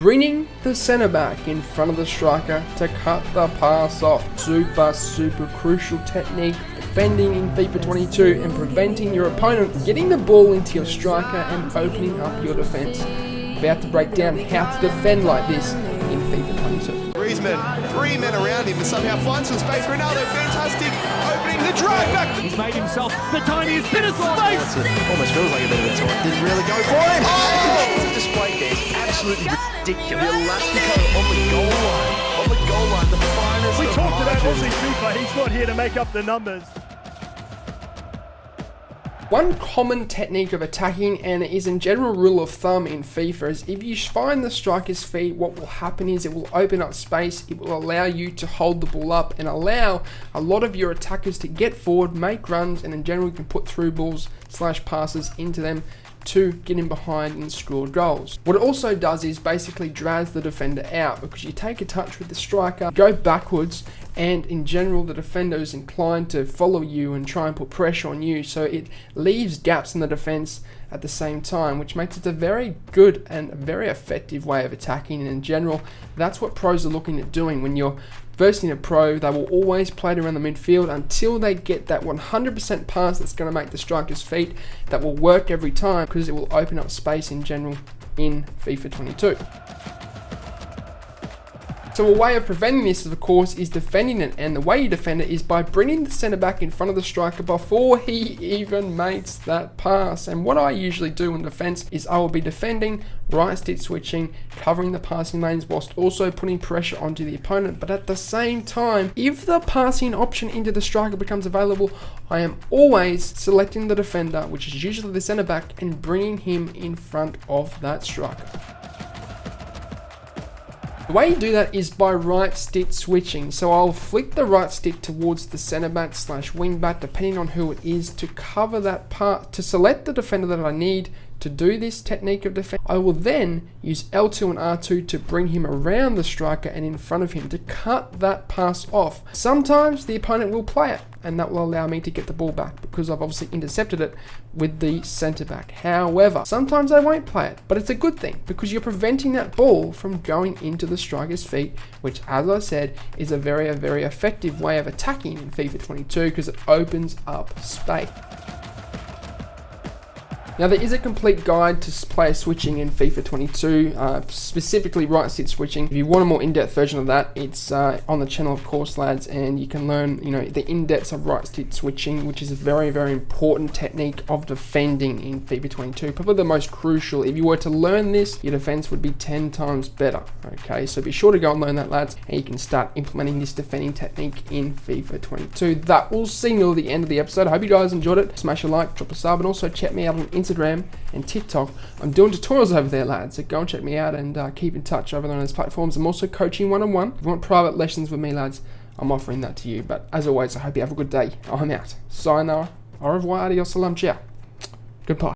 bringing the centre back in front of the striker to cut the pass off. Super crucial technique defending in FIFA 22 and preventing your opponent getting the ball into your striker and opening up your defence. About to break down how to defend like this in FIFA 22. Griezmann, 3 men around him and somehow finds some space. Ronaldo, fantastic, opening the drive back. He's made himself the tiniest bit of space. It almost feels like a bit of a taunt. Didn't really go for it. Oh! The display there is absolutely ridiculous. The Elastico on the goal line. On the goal line, the finest. We talked about AUSSIEFIFA. He's not here to make up the numbers. One common technique of attacking, and it is in general rule of thumb in FIFA, is if you find the striker's feet, what will happen is it will open up space, it will allow you to hold the ball up and allow a lot of your attackers to get forward, make runs, and in general you can put through balls / passes into them to get in behind and score goals. What it also does is basically drags the defender out, because you take a touch with the striker, go backwards, and in general the defender is inclined to follow you and try and put pressure on you, so it leaves gaps in the defense at the same time, which makes it a very good and a very effective way of attacking. And in general, that's what pros are looking at doing. When you're versing a pro, they will always play it around the midfield until they get that 100% pass that's going to make the striker's feet, that will work every time, because it will open up space in general in FIFA 22. So a way of preventing this, of course, is defending it, and the way you defend it is by bringing the centre back in front of the striker before he even makes that pass. And what I usually do in defence is I will be defending, right stick switching, covering the passing lanes whilst also putting pressure onto the opponent. But at the same time, if the passing option into the striker becomes available, I am always selecting the defender, which is usually the centre back, and bringing him in front of that striker. The way you do that is by right stick switching. So I'll flick the right stick towards the centre back / wing back, depending on who it is, to cover that part, to select the defender that I need to do this technique of defense. I will then use L2 and R2 to bring him around the striker and in front of him to cut that pass off. Sometimes the opponent will play it, and that will allow me to get the ball back because I've obviously intercepted it with the centre back. However, sometimes they won't play it, but it's a good thing because you're preventing that ball from going into the striker's feet, which, as I said, is a very effective way of attacking in FIFA 22 because it opens up space. Now, there is a complete guide to player switching in FIFA 22, specifically right stick switching. If you want a more in-depth version of that, it's on the channel, of course, lads, and you can learn, the in-depths of right stick switching, which is a very important technique of defending in FIFA 22. Probably the most crucial. If you were to learn this, your defense would be 10 times better. Okay, so be sure to go and learn that, lads, and you can start implementing this defending technique in FIFA 22. That will signal the end of the episode. I hope you guys enjoyed it. Smash a like, drop a sub, and also check me out on Instagram and TikTok. I'm doing tutorials over there, lads, so go and check me out and keep in touch over there on those platforms. I'm also coaching one-on-one. If you want private lessons with me, lads, I'm offering that to you. But as always, I hope you have a good day. I'm out. Sayonara, au revoir, adios, salam, ciao. Goodbye.